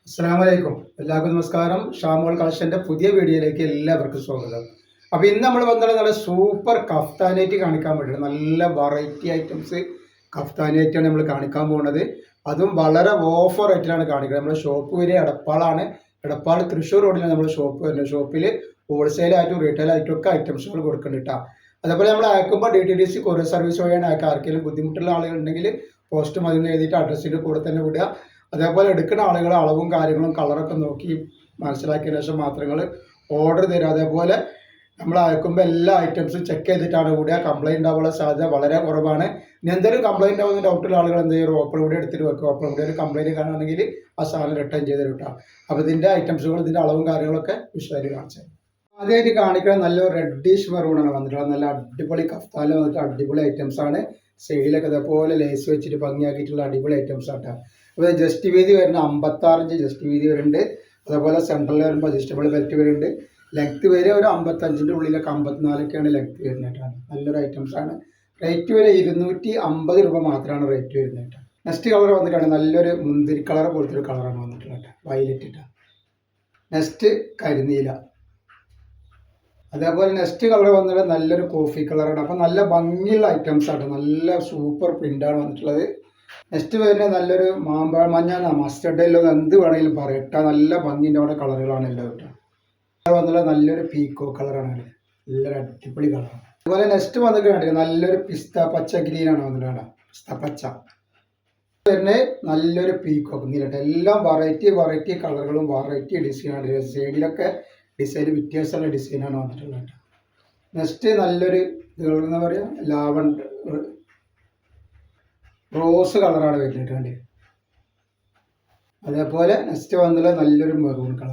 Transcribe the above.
അസ്സലാമലൈക്കും. എല്ലാവർക്കും നമസ്കാരം. ഷാമോൾ കളക്ഷൻ്റെ പുതിയ വീഡിയോയിലേക്ക് എല്ലാവർക്കും സ്വാഗതം. അപ്പോൾ ഇന്ന് നമ്മൾ വന്നത് നല്ല സൂപ്പർ കഫ്താനായിട്ട് കാണിക്കാൻ വേണ്ടിയിട്ട് നല്ല വെറൈറ്റി ഐറ്റംസ് കഫ്താനായിട്ടാണ് നമ്മൾ കാണിക്കാൻ പോകുന്നത്. അതും വളരെ ഓഫർ റേറ്റിലാണ് കാണിക്കുന്നത്. നമ്മുടെ ഷോപ്പ് വരെ എടപ്പാളാണ്. എടപ്പാൾ തൃശ്ശൂർ റോഡിലാണ് നമ്മുടെ ഷോപ്പ് വരുന്നത്. ഷോപ്പിൽ ഹോൾസെയിലായിട്ടും റീറ്റെയിലായിട്ടും ഒക്കെ ഐറ്റംസുകൾ കൊടുക്കുന്നുണ്ട് കേട്ടോ. അതേപോലെ നമ്മൾ അയക്കുമ്പോൾ DTDC കൊറിയർ സർവീസ് വഴിയാണ് അയക്കുക. ആർക്കെങ്കിലും ബുദ്ധിമുട്ടുള്ള ആളുകളുണ്ടെങ്കിൽ പോസ്റ്റ് മതി എഴുതിയിട്ട് അഡ്രസ്സിൻ്റെ കൂടെ തന്നെ വിടുക. അതേപോലെ എടുക്കുന്ന ആളുകൾ അളവും കാര്യങ്ങളും കളറൊക്കെ നോക്കി മനസ്സിലാക്കിയതിന് ശേഷം മാത്രങ്ങൾ ഓർഡർ തരിക. അതേപോലെ നമ്മൾ അയക്കുമ്പോൾ എല്ലാ ഐറ്റംസും ചെക്ക് ചെയ്തിട്ടാണ് കൂടിയ കംപ്ലൈൻറ്റ് ഉണ്ടാവാനുള്ള സാധ്യത വളരെ കുറവാണ്. ഇനി എന്തെങ്കിലും കംപ്ലൈൻറ്റ് ആവുന്ന ഡൗട്ടുള്ള ആളുകൾ എന്ത് ചെയ്യും, ഓപ്പൺ കൂടി എടുത്തിട്ട് വെക്കും. ഓപ്പൺ കൂടി ഒരു കംപ്ലൈൻറ്റ് കാണുകയാണെങ്കിൽ ആ സാധനം റിട്ടേൺ ചെയ്ത് കിട്ടാം. അപ്പോൾ ഇതിൻ്റെ ഐറ്റംസുകൾ ഇതിൻ്റെ അളവും കാര്യങ്ങളൊക്കെ വിശദമായിട്ട് കാണിച്ചത്. ആദ്യമായിട്ട് കാണിക്കുന്നത് നല്ലൊരു റെഡിഷ് മെറൂണാണ് വന്നിട്ടുള്ളത്. നല്ല അടിപൊളി കഫ്താനിൽ വന്നിട്ട് അടിപൊളി ഐറ്റംസ് ആണ്. സൈഡിലൊക്കെ അതേപോലെ ലേസ് വെച്ചിട്ട് ഭംഗിയാക്കിയിട്ടുള്ള അടിപൊളി ഐറ്റംസ് ആട്ടോ. അപ്പോൾ ജസ്റ്റ് വീതി വരുന്ന 56 ഇഞ്ച് ജസ്റ്റ് വീതി വരുന്നുണ്ട്. അതേപോലെ സെൻട്രലിൽ വരുമ്പോൾ അഡ്ജസ്റ്റബിൾ ബെൽറ്റ് വരുന്നുണ്ട്. ലെങ്ത്ത് വരെ ഒരു 55ൻ്റെ ഉള്ളിലൊക്കെ 54ഒക്കെയാണ് ലെങ്ത്ത് വരുന്നതായിട്ടാണ്. നല്ലൊരു ഐറ്റംസ് ആണ്. റേറ്റ് വരെ 250 രൂപ മാത്രമാണ് റേറ്റ് വരുന്നത്. നെക്സ്റ്റ് കളർ വന്നിട്ടാണ് നല്ലൊരു മുന്തിരി കളർ പോലത്തെ ഒരു കളറാണ് വന്നിട്ടുള്ളത്, വയലറ്റ് ഇട്ടാണ്. നെക്സ്റ്റ് കരിനീല. അതേപോലെ നെക്സ്റ്റ് കളർ വന്നിട്ട് നല്ലൊരു കോഫി കളറാണ്. അപ്പോൾ നല്ല ഭംഗിയുള്ള ഐറ്റംസ് ആണ്. നല്ല സൂപ്പർ പ്രിൻ്റാണ് വന്നിട്ടുള്ളത്. നെക്സ്റ്റ് വരുന്നത് നല്ലൊരു മാമ്പഴ മഞ്ഞ മസ്റ്റർഡ് എല്ലോ എന്ത് വേണമെങ്കിലും പറയാം കേട്ടോ. നല്ല ഭംഗിൻ്റെ അവിടെ കളറുകളാണ് എല്ലാം കേട്ടോ. വന്നിട്ടുള്ള നല്ലൊരു പീക്കോ കളറാണ്, നല്ലൊരു അടിപൊളി കളറാണ്. അതുപോലെ നെക്സ്റ്റ് വന്നിട്ട് കണ്ടില്ല നല്ലൊരു പിസ്ത പച്ച ഗ്രീനാണ് വന്നിട്ട് പിസ്ത പച്ച വരുന്നത് നല്ലൊരു പീക്കോ നീലട്ടെ. എല്ലാം വെറൈറ്റി കളറുകളും വെറൈറ്റി ഡിസൈനാണ്. സൈഡിലൊക്കെ ഡിസൈൻ വ്യത്യാസമുള്ള ഡിസൈനാണ് വന്നിട്ടുള്ളത്. നെക്സ്റ്റ് നല്ലൊരു എന്താ പറയുക ലാവണ്ടർ റോസ് കളറാണ് വരുന്നത്. അതേപോലെ നെക്സ്റ്റ് വന്നിട്ടുള്ള നല്ലൊരു മെറൂൺ കളർ.